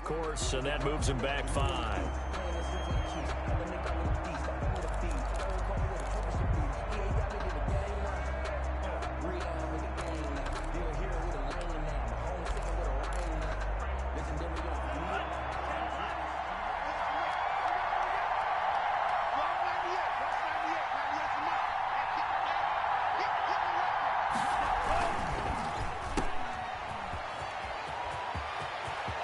of course, and that moves him back 5.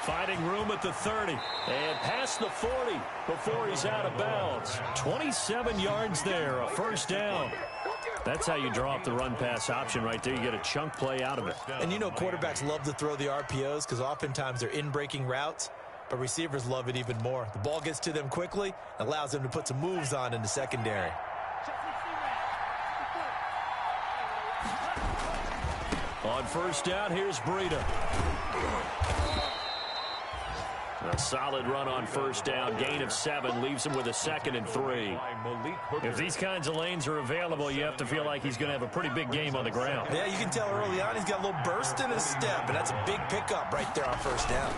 Finding room at the 30 and past the 40 before he's out of bounds. 27 yards there, a first down. That's how you draw up the run-pass option right there. You get a chunk play out of it. And you know quarterbacks love to throw the RPOs because oftentimes they're in-breaking routes, but receivers love it even more. The ball gets to them quickly, allows them to put some moves on in the secondary. On first down, here's Breida. A solid run on first down. Gain of 7 leaves him with a 2nd and 3. If these kinds of lanes are available, you have to feel like he's going to have a pretty big game on the ground. Yeah, you can tell early on he's got a little burst in his step, and that's a big pickup right there on first down.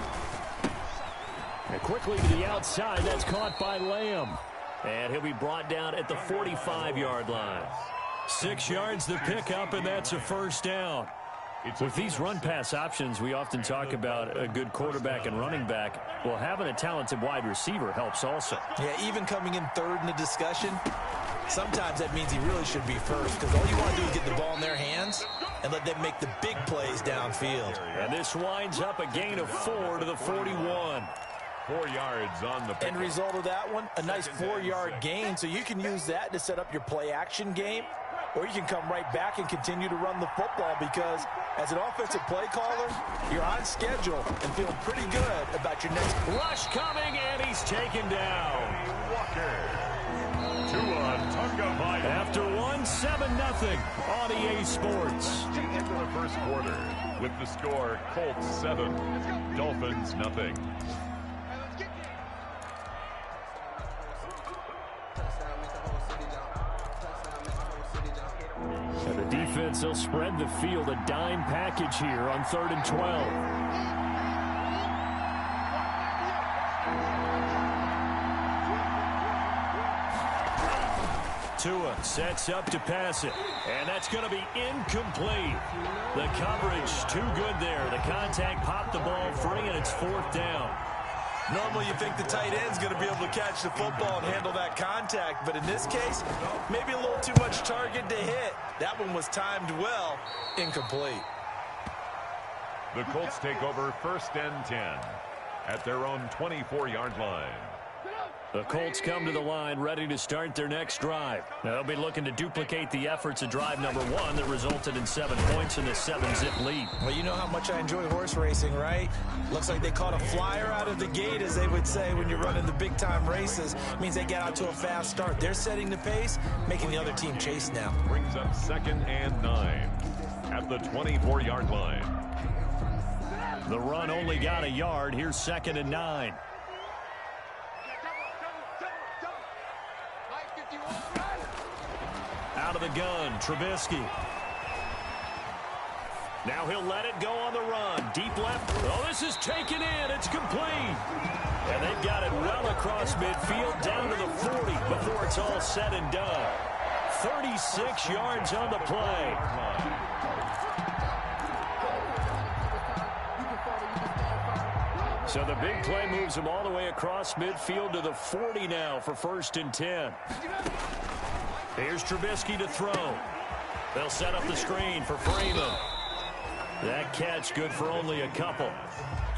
And quickly to the outside, that's caught by Lamb. And he'll be brought down at the 45-yard line. 6 yards the pickup, and that's a first down. With these run-pass options, we often talk about a good quarterback and running back. Well, having a talented wide receiver helps also. Yeah, even coming in third in the discussion, sometimes that means he really should be first because all you want to do is get the ball in their hands and let them make the big plays downfield. And this winds up a gain of 4 to the 41. 4 yards on the end result of that one, a nice 4-yard gain, so you can use that to set up your play-action game, or you can come right back and continue to run the football because as an offensive play caller, you're on schedule and feeling pretty good about your next rush coming, and he's taken down. Walker. Tua Tagovailoa. After 1, 7-0 on EA Sports. Into the first quarter with the score Colts 7, Dolphins 0. And the defense, they'll spread the field, a dime package here on 3rd and 12. Tua sets up to pass it, and that's going to be incomplete. The coverage too good there. The contact popped the ball free, and it's 4th down. Normally you think the tight end's going to be able to catch the football and handle that contact, but in this case, maybe a little too much target to hit. That one was timed well, incomplete. The Colts take over 1st and 10 at their own 24-yard line. The Colts come to the line ready to start their next drive. Now, they'll be looking to duplicate the efforts of drive number 1 that resulted in 7 points in the 7-zip lead. Well, you know how much I enjoy horse racing, right? Looks like they caught a flyer out of the gate, as they would say when you're running the big-time races. It means they get out to a fast start. They're setting the pace, making the other team chase now. Brings up 2nd and 9 at the 24-yard line. The run only got a yard. Here's 2nd and 9. Out of the gun, Trubisky. Now he'll let it go on the run. Deep left. Oh, this is taken in. It's complete. And they've got it well across midfield down to the 40 before it's all said and done. 36 yards on the play. So the big play moves him all the way across midfield to the 40 now for 1st and 10. Here's Trubisky to throw. They'll set up the screen for Freeman. That catch good for only a couple.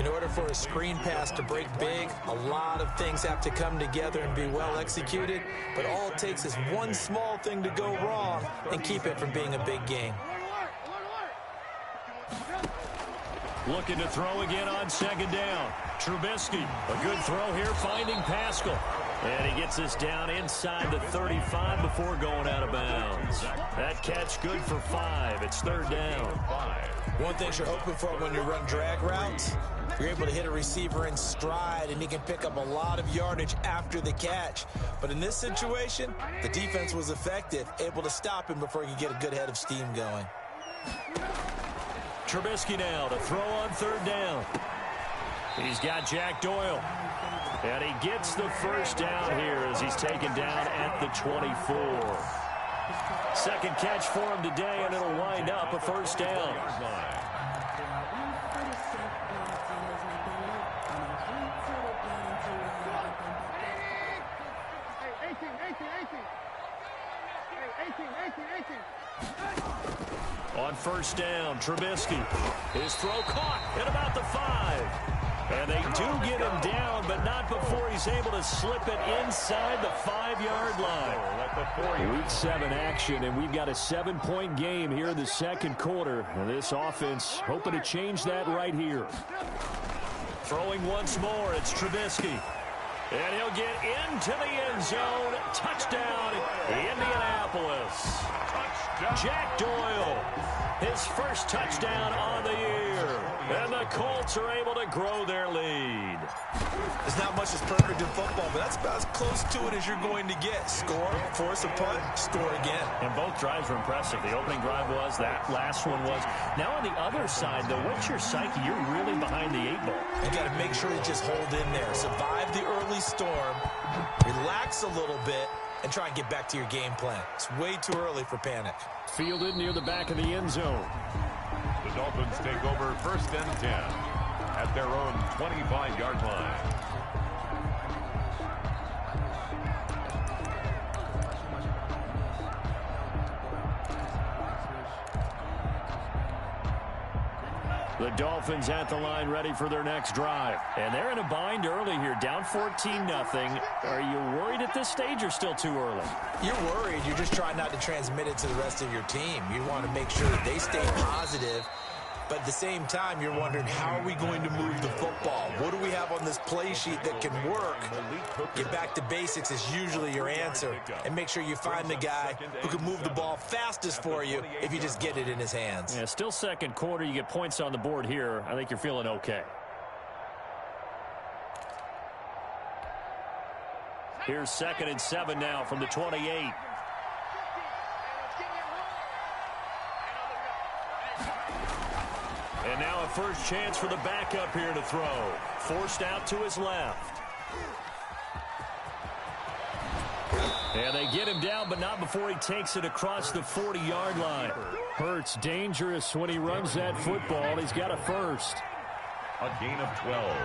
In order for a screen pass to break big, a lot of things have to come together and be well executed. But all it takes is one small thing to go wrong and keep it from being a big game. Looking to throw again on 2nd down. Trubisky, a good throw here, finding Pascal. And he gets us down inside the 35 before going out of bounds. That catch good for 5. It's 3rd down. One thing you're hoping for when you run drag routes, you're able to hit a receiver in stride, and he can pick up a lot of yardage after the catch. But in this situation, the defense was effective, able to stop him before he could get a good head of steam going. Trubisky now to throw on 3rd down. He's got Jack Doyle. And he gets the first down here as he's taken down at the 24. Second catch for him today, and it'll wind up a first down. On first down, Trubisky. His throw caught at about the 5. And they do get him down, but not before he's able to slip it inside the 5-yard line. Week 7 action, and we've got a 7-point game here in the second quarter. And this offense hoping to change that right here. Throwing once more, it's Trubisky. And he'll get into the end zone. Touchdown, Indianapolis. Touchdown. Jack Doyle, his first touchdown on the year. And the Colts are able to grow their lead. There's not much that's perfect in football, but that's about as close to it as you're going to get. Score, force a punt, score again. And both drives were impressive. The opening drive was, that last one was. Now on the other side, though, what's your psyche? You're really behind the 8-ball. You got to make sure you just hold in there. Survive the early storm, relax a little bit, and try and get back to your game plan. It's way too early for panic. Fielded near the back of the end zone. The Dolphins take over first and 10 at their own 25-yard line. The Dolphins at the line ready for their next drive. And they're in a bind early here, down 14-0. Are you worried at this stage or still too early? You're worried. You're just trying not to transmit it to the rest of your team. You want to make sure that they stay positive. But at the same time, you're wondering, how are we going to move the football? What do we have on this play sheet that can work? Get back to basics is usually your answer. And make sure you find the guy who can move the ball fastest for you if you just get it in his hands. Yeah, still second quarter. You get points on the board here. I think you're feeling okay. Here's 2nd and 7 now from the 28. And now a first chance for the backup here to throw. Forced out to his left. And they get him down, but not before he takes it across the 40-yard line. Hurts dangerous when he runs that football. He's got a first. A gain of 12.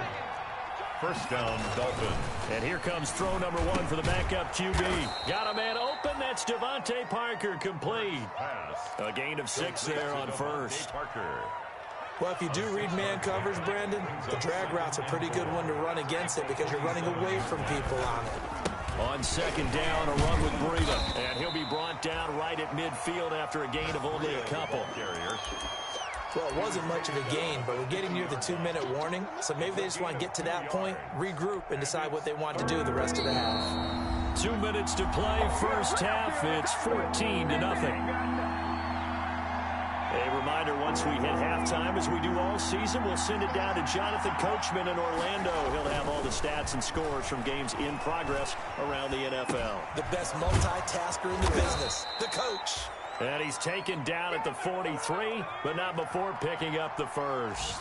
First down, Dolphins. And here comes throw number 1 for the backup QB. Got a man open. That's Devontae Parker, complete. Pass. A gain of 6 there on first. Parker. Well, if you do read man coverage, Brandon, the drag route's a pretty good one to run against it because you're running away from people on it. On second down, a run with Breida. And he'll be brought down right at midfield after a gain of only a couple. Well, it wasn't much of a gain, but we're getting near the 2-minute warning. So maybe they just want to get to that point, regroup, and decide what they want to do the rest of the half. 2 minutes to play, first half. It's 14-0. A reminder, once we hit halftime, as we do all season, we'll send it down to Jonathan Coachman in Orlando. He'll have all the stats and scores from games in progress around the NFL. The best multitasker in the business, the coach. And he's taken down at the 43, but not before picking up the first.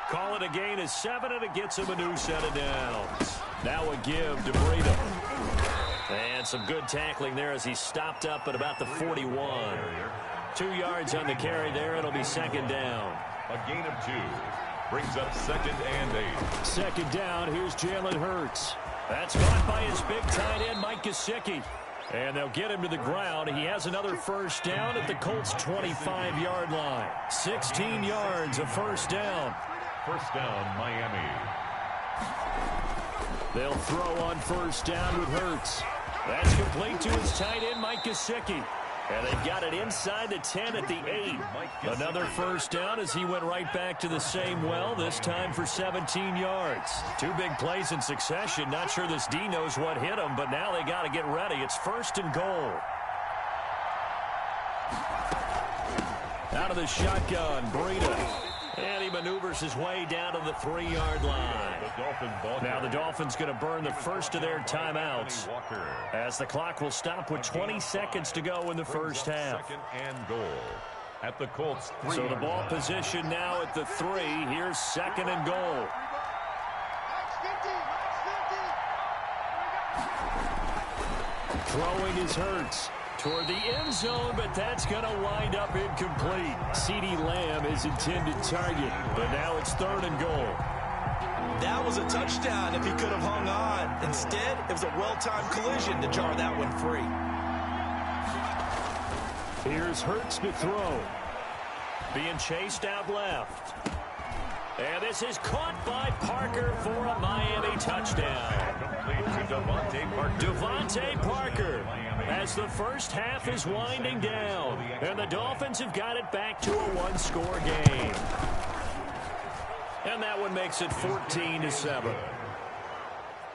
Call it a gain of 7, and it gets him a new set of downs. Now a give to Breida. And some good tackling there as he stopped up at about the 41. 2 yards on the carry there. It'll be second down. A gain of 2. Brings up 2nd and 8. Second down. Here's Jalen Hurts. That's caught by his big tight end, Mike Gesicki. And they'll get him to the ground. He has another first down at the Colts' 25-yard line. 16 yards, a first down. First down, Miami. They'll throw on first down with Hurts. That's complete to his tight end, Mike Gesicki. And they've got it inside the 10 at the 8. Another first down as he went right back to the same well, this time for 17 yards. 2 big plays in succession. Not sure this D knows what hit him, but now they got to get ready. It's first and goal. Out of the shotgun, Breida. And he maneuvers his way down to the 3-yard line. Now the Dolphins going to burn the first of their timeouts as the clock will stop with 20 seconds to go in the first half. 2nd and goal. at the Colts 3. So the ball position now at the 3. Here's 2nd and goal. Throwing is Hurts toward the end zone, but that's going to wind up incomplete. CeeDee Lamb is intended target, but now it's 3rd and goal. That was a touchdown if he could have hung on. Instead, it was a well-timed collision to jar that one free. Here's Hurts to throw. Being chased out left. And this is caught by Parker for a Miami touchdown. Complete to Devontae Parker. Devontae Parker as the first half is winding down. And the Dolphins have got it back to a one-score game. And that one makes it 14-7.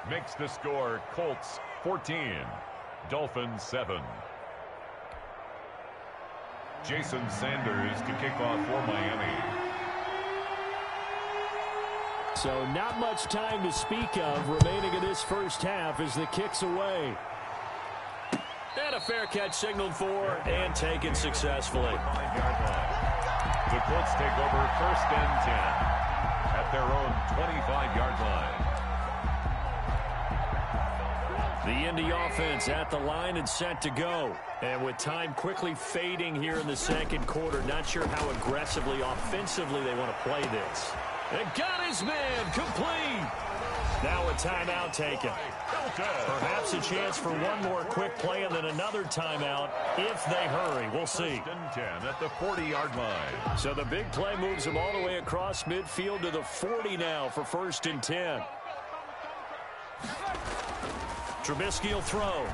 Makes the score Colts 14, Dolphins 7. Jason Sanders to kick off for Miami. So not much time to speak of remaining in this first half as the kick's away. And a fair catch signaled for and taken successfully. 5-yard line. The Colts take over 1st and 10 at their own 25-yard line. The Indy offense at the line and set to go. And with time quickly fading here in the second quarter, not sure how aggressively, offensively they want to play this. And got his man complete. Now a timeout taken. Perhaps a chance for one more quick play and then another timeout if they hurry. We'll see. 1st and 10 at the 40-yard line. So the big play moves them all the way across midfield to the 40 now for 1st and 10. Trubisky will throw.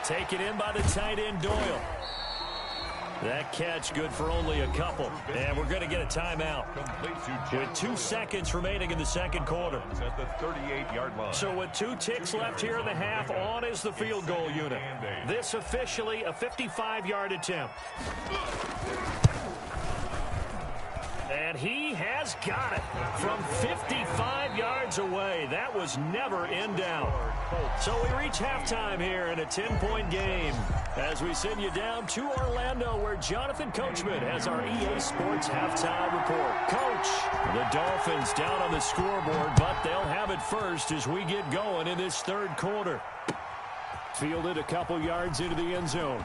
Taken in by the tight end Doyle. That catch good for only a couple. And we're going to get a timeout. With 2 seconds remaining in the second quarter. At the 38-yard line. So with 2 ticks left here in the half, on is the field goal unit. This officially a 55-yard attempt. And he has got it from 55 yards away. That was never in doubt. So we reach halftime here in a 10-point game as we send you down to Orlando where Jonathan Coachman has our EA Sports halftime report. Coach, the Dolphins down on the scoreboard, but they'll have it first as we get going in this third quarter. Fielded a couple yards into the end zone.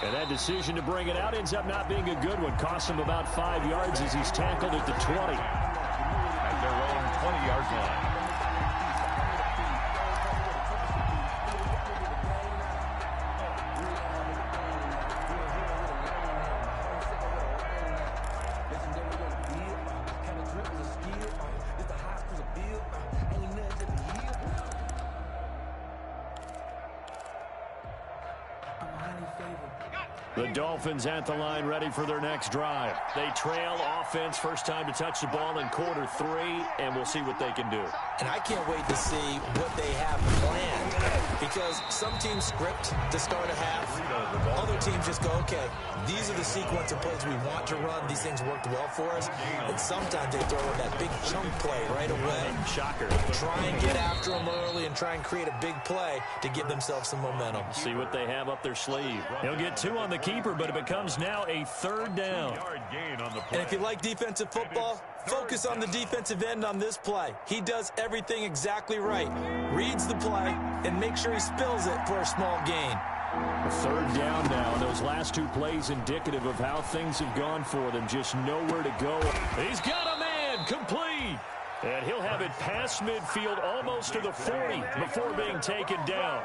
And that decision to bring it out ends up not being a good one. Costs him about 5 yards as he's tackled at the 20. At their own 20-yard line. The Dolphins at the line ready for their next drive. They trail offense, first time to touch the ball in quarter 3, and we'll see what they can do. And I can't wait to see what they have planned because some teams script to start a half. Other teams just go, okay, these are the sequence of plays we want to run. These things worked well for us. And sometimes they throw in that big chunk play right away. Shocker. Try and get after them early and try and create a big play to give themselves some momentum. See what they have up their sleeve. He'll get 2 on the keeper, but it becomes now a 3rd down. And if you like defensive football, focus on the defensive end on this play. He does everything exactly right. Reads the play and makes sure he spills it for a small gain. A 3rd down now. Those last 2 plays indicative of how things have gone for them. Just nowhere to go. He's got a man complete. And he'll have it past midfield almost to the 40 before being taken down.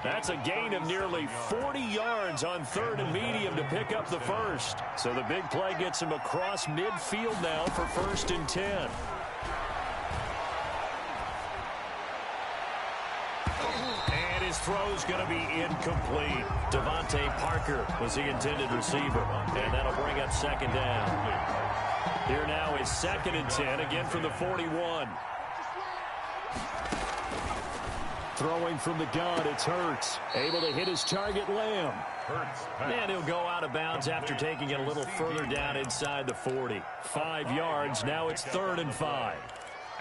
That's a gain of nearly 40 yards on 3rd and medium to pick up the first. So the big play gets him across midfield now for 1st and 10. And his throw's going to be incomplete. Devontae Parker was the intended receiver. And that'll bring up 2nd down. Here now is 2nd and 10, again from the 41. Throwing from the gun, it's Hurts. Able to hit his target, Lamb. And he'll go out of bounds after taking it a little further down inside the 40. 5 yards, now it's 3rd and 5.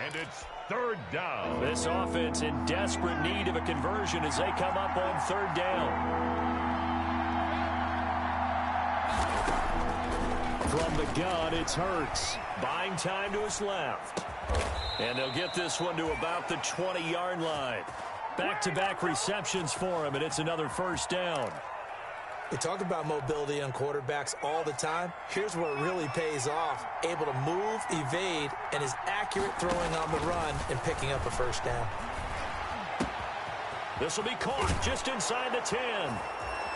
And it's 3rd down. This offense in desperate need of a conversion as they come up on 3rd down. From the gun, it's Hurts. Buying time to his left. And they'll get this one to about the 20-yard line. Back-to-back receptions for him, and it's another first down. We talk about mobility on quarterbacks all the time. Here's where it really pays off. Able to move, evade, and is accurate throwing on the run and picking up a first down. This will be caught just inside the 10.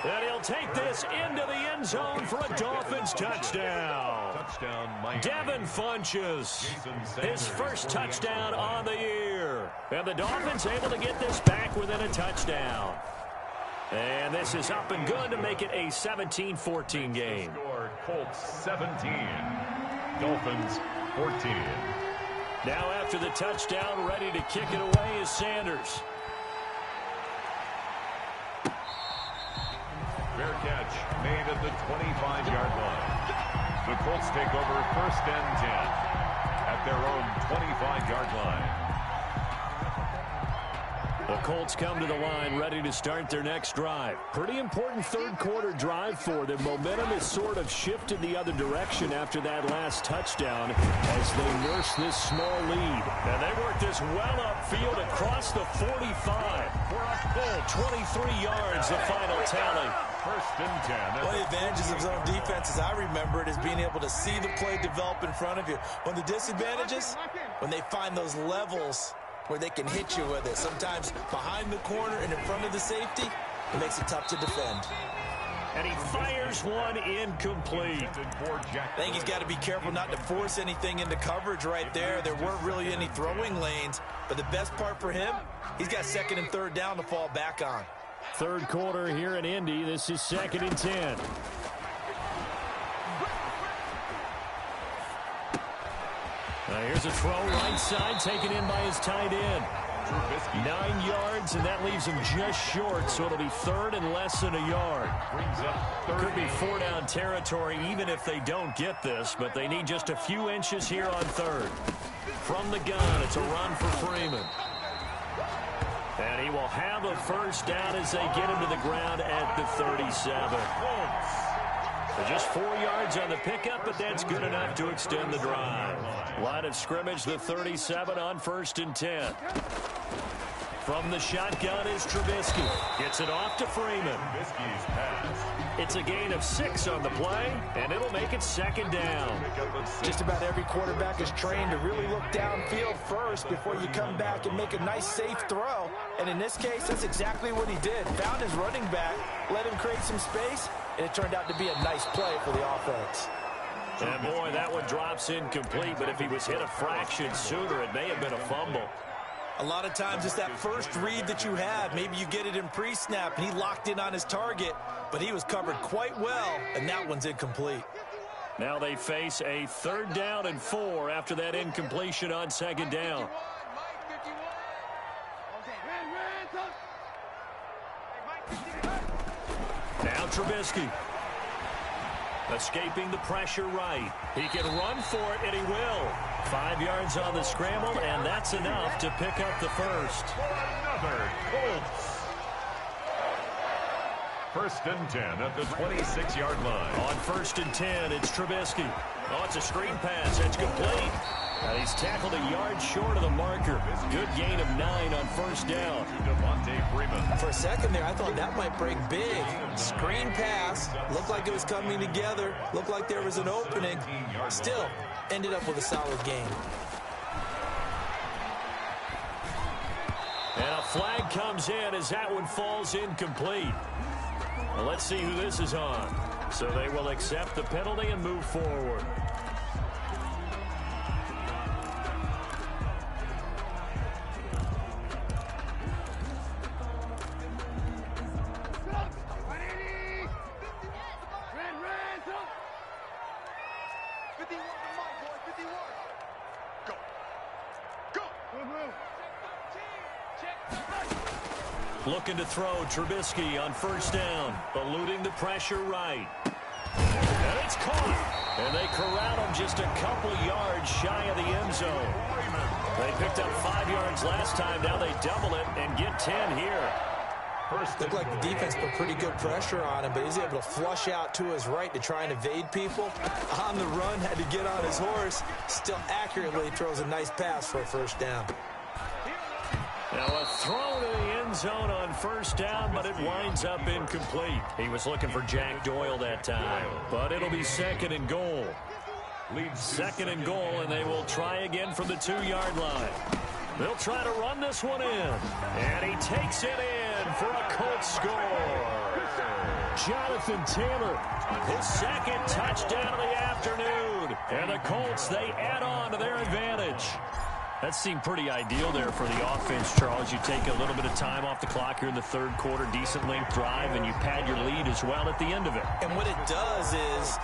And he'll take this into the end zone for a Dolphins touchdown. Devin Funchess, his first touchdown on the year. And the Dolphins able to get this back within a touchdown. And this is up and good to make it a 17-14 game. Colts 17, Dolphins 14. Now after the touchdown, ready to kick it away is Sanders. Fair catch made at the 25-yard line. The Colts take over first and 10 at their own 25-yard line. The Colts come to the line ready to start their next drive. Pretty important third quarter drive for them. Momentum has sort of shifted the other direction after that last touchdown as they nurse this small lead. And they work this well upfield across the 45 for a full 23 yards, the final tally. First and 10. One of the advantages of zone defense, as I remember it, is being able to see the play develop in front of you. One of the disadvantages, when they find those levels where they can hit you with it. Sometimes behind the corner and in front of the safety, it makes it tough to defend. And he fires one incomplete. I think he's got to be careful not to force anything into coverage right there. There weren't really any throwing lanes, but the best part for him, he's got second and third down to fall back on. Third quarter here in Indy. This is 2nd and 10. Here's a throw right side taken in by his tight end. 9 yards, and that leaves him just short, so it'll be third and less than a yard. Could be 4-down territory even if they don't get this, but they need just a few inches here on third. From the gun, it's a run for Freeman. And he will have a first down as they get him to the ground at the 37. So just 4 yards on the pickup, but that's good enough to extend the drive. Line of scrimmage, the 37 on 1st and 10. From the shotgun is Trubisky. Gets it off to Freeman. It's a gain of 6 on the play, and it'll make it 2nd down. Just about every quarterback is trained to really look downfield first before you come back and make a nice, safe throw. And in this case, that's exactly what he did. Found his running back, let him create some space, and it turned out to be a nice play for the offense. And boy, that one drops incomplete, but if he was hit a fraction sooner, it may have been a fumble. A lot of times it's that first read that you have. Maybe you get it in pre-snap, and he locked in on his target, but he was covered quite well, and that one's incomplete. Now they face a 3rd down and 4 after that incompletion on 2nd down. Now Trubisky. Escaping the pressure right. He can run for it, and he will. 5 yards on the scramble, and that's enough to pick up the first. Another Colts. 1st and 10 at the 26-yard line. On 1st and 10, it's Trubisky. Oh, it's a screen pass. That's complete. He's tackled a yard short of the marker. Good gain of 9 on 1st down. For a second there, I thought that might break big. Screen pass. Looked like it was coming together. Looked like there was an opening. Still, ended up with a solid game. And a flag comes in as that one falls incomplete. Well, let's see who this is on. So they will accept the penalty and move forward. Looking to throw Trubisky on 1st down, eluding the pressure right. And it's caught. And they corral him just a couple yards shy of the end zone. They picked up 5 yards last time. Now they double it and get 10 here. Looked like the defense put pretty good pressure on him, but he's able to flush out to his right to try and evade people. On the run, had to get on his horse. Still accurately throws a nice pass for a first down. Now a throw to the end zone on first down, but it winds up incomplete. He was looking for Jack Doyle that time, but it'll be second and goal. Second and goal, and they will try again from the 2-yard line. They'll try to run this one in, and he takes it in for a Colts score. Jonathan Taylor, his second touchdown of the afternoon, and the Colts, they add on to their advantage. That seemed pretty ideal there for the offense, Charles. You take a little bit of time off the clock here in the third quarter, decent length drive, and you pad your lead as well at the end of it. And what it does is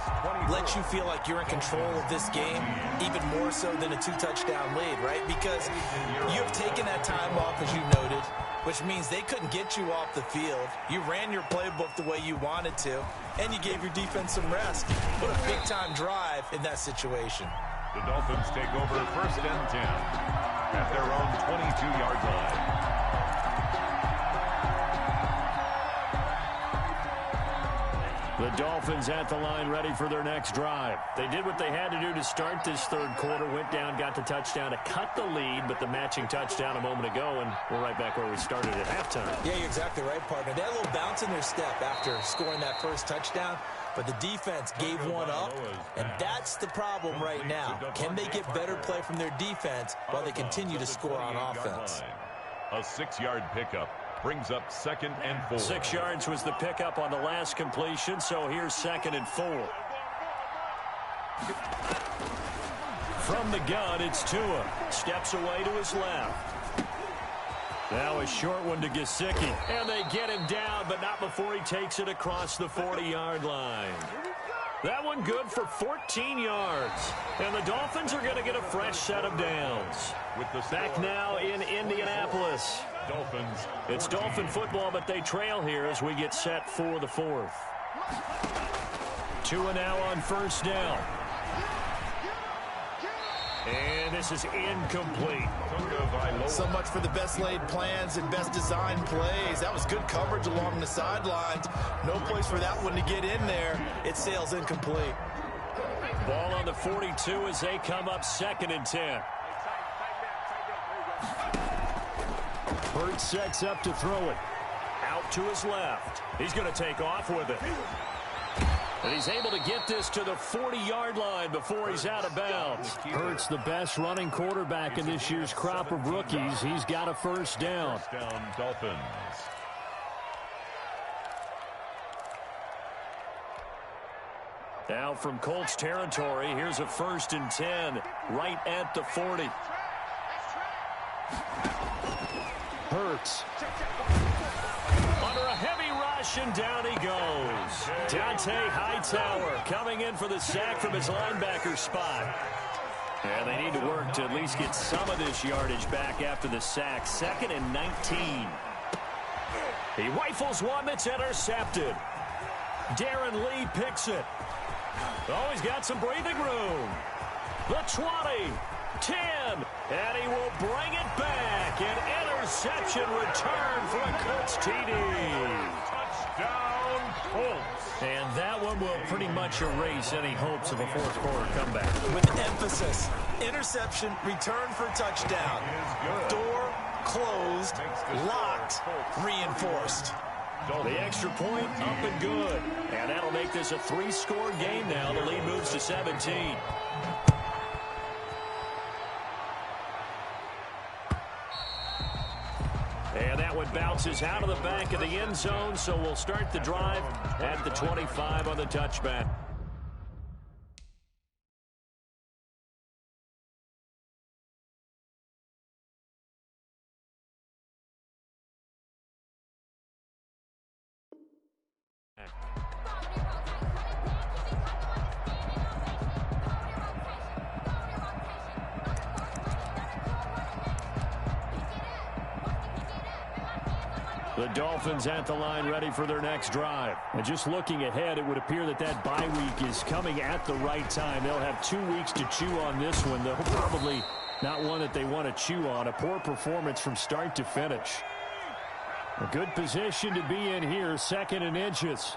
let you feel like you're in control of this game, even more so than a 2-touchdown lead, right? Because you have taken that time off, as you noted, which means they couldn't get you off the field. You ran your playbook the way you wanted to, and you gave your defense some rest. What a big-time drive in that situation. The Dolphins take over first and 10 at their own 22-yard line. The Dolphins at the line ready for their next drive. They did what they had to do to start this third quarter, went down, got the touchdown to cut the lead, but the matching touchdown a moment ago, and we're right back where we started at halftime. Yeah, you're exactly right, partner. They had a little bounce in their step after scoring that first touchdown, but the defense gave one up, and that's the problem right now. Can they get better play from their defense while they continue to score on offense? A 6-yard pickup brings up second and 4. 6 yards was the pickup on the last completion, so here's second and 4. From the gun, it's Tua. Steps away to his left. Now a short one to Gesicki. And they get him down, but not before he takes it across the 40-yard line. That one good for 14 yards. And the Dolphins are going to get a fresh set of downs. Back now in Indianapolis. Dolphins. It's Dolphin football, but they trail here as we get set for the 4th. Tua now on first down. And this is incomplete. So much for the best laid plans and best designed plays. That was good coverage along the sidelines. No place for that one to get in there. It sails incomplete. Ball on the 42 as they come up second and 10. Hurts sets up to throw it. Out to his left. He's going to take off with it. And he's able to get this to the 40-yard line before he's out of bounds. Hurts, the best running quarterback in this year's crop of rookies. He's got a first down. First down, Dolphins. Now from Colts territory, here's a 1st and 10 right at the 40. Hurts. Under a heavy rush, and down he goes. Dante Hightower coming in for the sack from his linebacker spot. And they need to work to at least get some of this yardage back after the sack. 2nd and 19. He rifles one that's intercepted. Darren Lee picks it. Oh, he's got some breathing room. The 20, 10, and he will bring it back. An interception return for a Colts TD. Touchdown, Colts. And that one will pretty much erase any hopes of a fourth quarter comeback. With emphasis, interception, return for touchdown. Door closed, locked, reinforced. The extra point up and good. And that'll make this a 3-score game now. The lead moves to 17. And that one bounces out of the back of the end zone, so we'll start the drive at the 25 on the touchback. The Dolphins at the line ready for their next drive. And just looking ahead, it would appear that that bye week is coming at the right time. They'll have 2 weeks to chew on this one, though probably not one that they want to chew on. A poor performance from start to finish. A good position to be in here, 2nd and inches.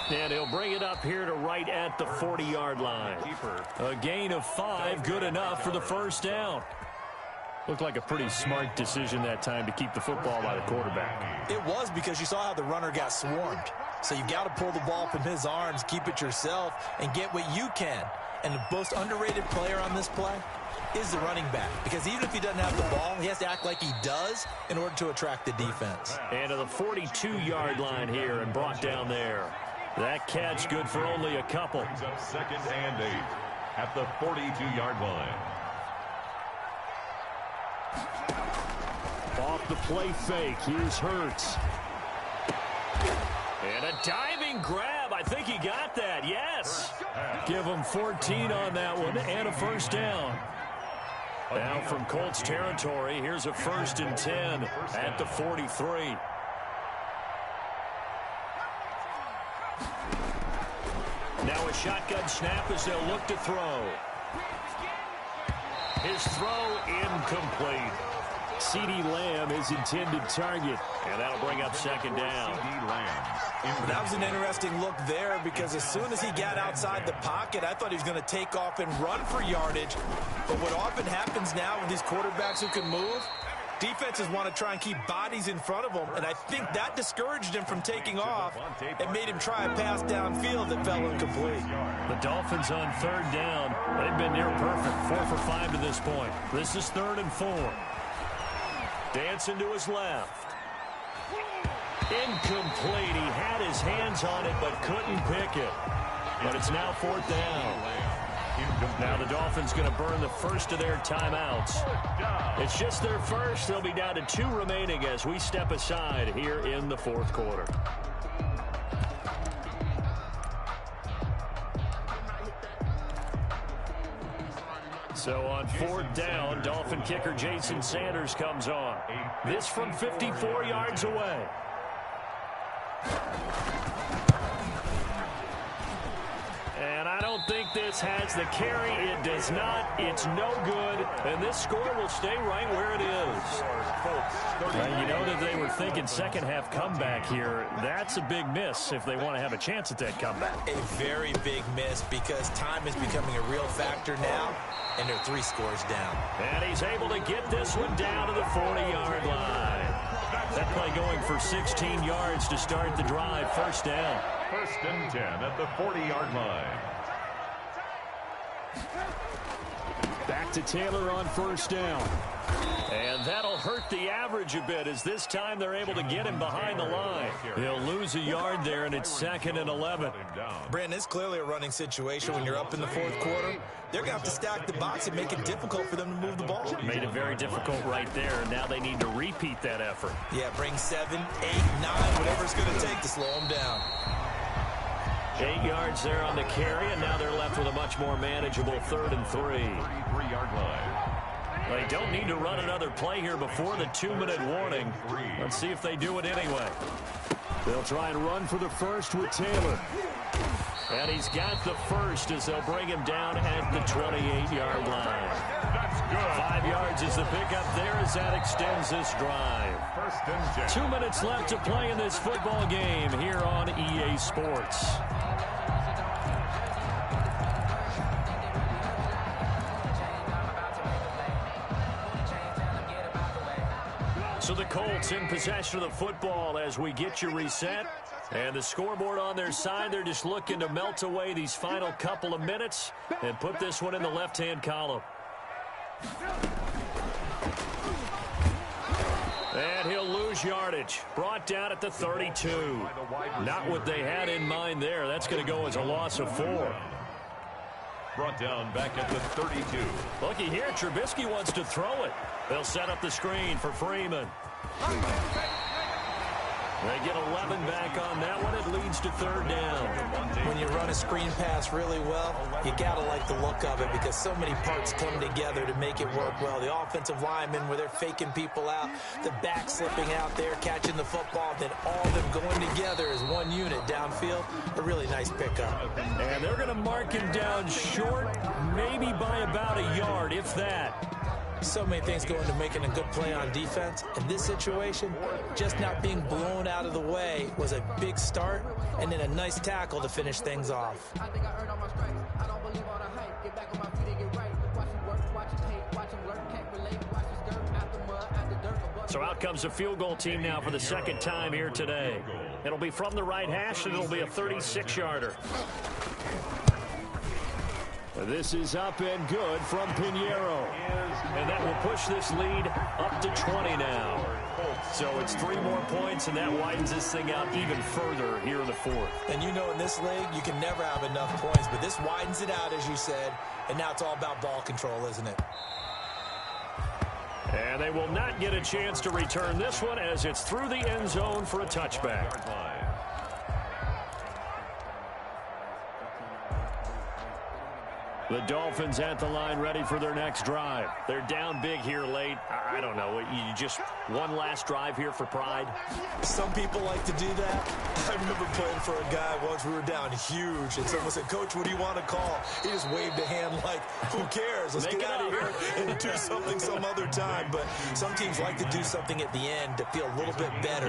And he'll bring it up here to right at the 40-yard line. A gain of 5, good enough for the first down. Looked like a pretty smart decision that time to keep the football by the quarterback. It was, because you saw how the runner got swarmed. So you got to pull the ball from his arms, keep it yourself, and get what you can. And the most underrated player on this play is the running back, because even if he doesn't have the ball, he has to act like he does in order to attract the defense. And to the 42-yard line here and brought down there. That catch good for only a couple. Brings up 2nd and 8 at the 42-yard line. Off the play fake, here's Hurts. And a diving grab. I think he got that, yes. Give him 14 on that one and a first down. Now from Colts territory, here's a 1st and 10 at the 43. Now a shotgun snap as they'll look to throw. His throw incomplete. CeeDee Lamb is intended target, and that'll bring up 2nd down. CeeDee Lamb. That was an interesting look there, because as soon as he got outside the pocket, I thought he was going to take off and run for yardage. But what often happens now with these quarterbacks who can move, defenses want to try and keep bodies in front of them, and I think that discouraged him from taking off and made him try a pass downfield that fell incomplete. The Dolphins on 3rd down. They've been near perfect, 4 for 5 to this point. This is 3rd and 4. Dancing to his left. Incomplete. He had his hands on it but couldn't pick it. But it's now 4th down. Now the Dolphins going to burn the first of their timeouts. It's just their first. They'll be down to 2 remaining as we step aside here in the 4th quarter. So on 4th down, Dolphin kicker Jason Sanders comes on. This from 54 yards away. And I don't think this has the carry. It does not. It's no good. And this score will stay right where it is. Well, you know that they were thinking second half comeback here. That's a big miss if they want to have a chance at that comeback. A very big miss, because time is becoming a real factor now, and they're 3 scores down. And he's able to get this one down to the 40-yard line. That play going for 16 yards to start the drive. First down. 1st and 10 at the 40-yard line. Back to Taylor on 1st down. And that'll hurt the average a bit, as this time they're able to get him behind the line. He'll lose a yard there, and it's 2nd and 11. Brandon, it's clearly a running situation when you're up in the 4th quarter. They're going to have to stack the box and make it difficult for them to move the ball. Made it very difficult right there, and now they need to repeat that effort. Yeah, bring 7, 8, 9, whatever it's going to take to slow them down. 8 yards there on the carry, and now they're left with a much more manageable 3rd and 3. 33-yard line. They don't need to run another play here before the 2-minute warning. Let's see if they do it anyway. They'll try and run for the first with Taylor. And he's got the first as they'll bring him down at the 28-yard line. That's good. 5 yards is the pickup there as that extends this drive. 1st and 10. 2 minutes left to play in this football game here on EA Sports. So the Colts in possession of the football as we get you reset. And the scoreboard on their side, they're just looking to melt away these final couple of minutes and put this one in the left-hand column. And he'll lose yardage. Brought down at the 32. Not what they had in mind there. That's going to go as a loss of 4. Brought down back at the 32. Looky here, Trubisky wants to throw it. They'll set up the screen for Freeman. They get 11 back on that one. It leads to third down. When you run a screen pass really well, you got to like the look of it because so many parts come together to make it work well. The offensive linemen, where they're faking people out, the back slipping out there, catching the football, then all of them going together as one unit downfield. A really nice pickup. And they're going to mark him down short, maybe by about a yard, if that. So many things go into making a good play on defense. In this situation, just not being blown out of the way was a big start, and then a nice tackle to finish things off. So out comes the field goal team now for the second time here today. It'll be from the right hash, and it'll be a 36-yarder. This is up and good from Pinheiro. And that will push this lead up to 20 now. So it's 3 more points, and that widens this thing out even further here in the fourth. And you know in this league, you can never have enough points, but this widens it out, as you said, and now it's all about ball control, isn't it? And they will not get a chance to return this one as it's through the end zone for a touchback. The Dolphins at the line ready for their next drive. They're down big here late. I don't know. You just one last drive here for pride? Some people like to do that. I remember playing for a guy once. We were down huge, and someone said, "Coach, what do you want to call?" He just waved a hand like, who cares? Let's get out of here and do something some other time. But some teams like to do something at the end to feel a little bit better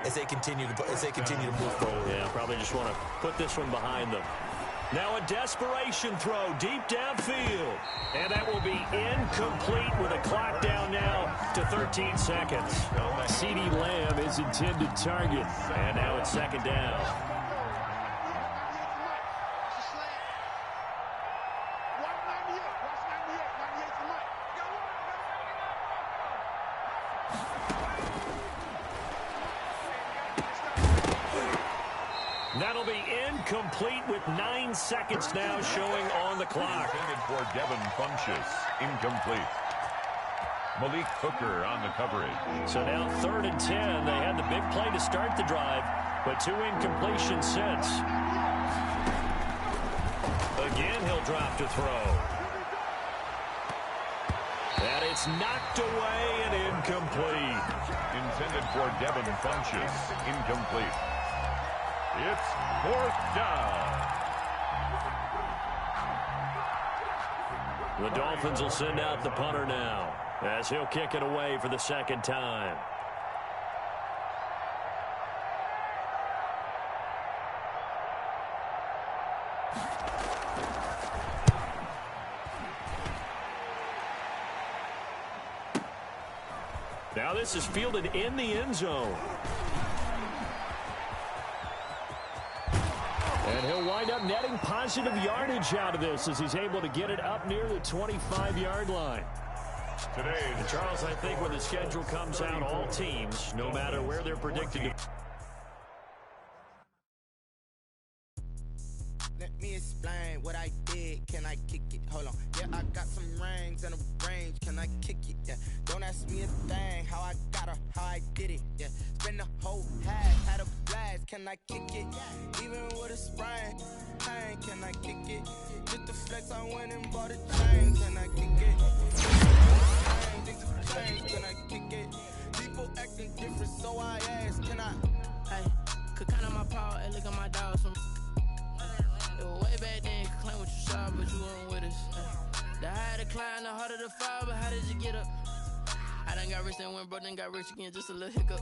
as they continue to move forward. Yeah, probably just want to put this one behind them. Now a desperation throw deep downfield. And that will be incomplete with a clock down now to 13 seconds. CeeDee Lamb is intended target. And now it's second down. That'll be incomplete with 9 seconds now showing on the clock. Intended for Devin Funchess. Incomplete. Malik Hooker on the coverage. So now 3rd and 10. They had the big play to start the drive, but 2 incompletions since. Again, he'll drop to throw. And it's knocked away and incomplete. Intended for Devin Funchess. Incomplete. It's 4th down. The Dolphins will send out the punter now as he'll kick it away for the second time. Now this is fielded in the end zone. And he'll wind up netting positive yardage out of this as he's able to get it up near the 25-yard line. And Charles, I think when the schedule comes out, all teams, no matter where they're predicted to... Let me explain what I did. Can I kick it? Hold on. Yeah, I got some rings and a range. Can I kick it? Yeah. Don't ask me a thing. How I got her, how I did it. Yeah. Spend the whole half, had a blast. Can I kick it? Even with a sprain. Pain, can I kick it? Just the flex, I went and bought a chain. Can I kick it? Things have changed. Can I kick it? People acting different, so I ask. Can I? Hey, could count on my power and look at my dogs from. It was way back then, could claim what you saw, but you weren't with us. The higher the climb, the harder the fall, but how did you get up? I done got rich and went broke, then got rich again, just a little hiccup.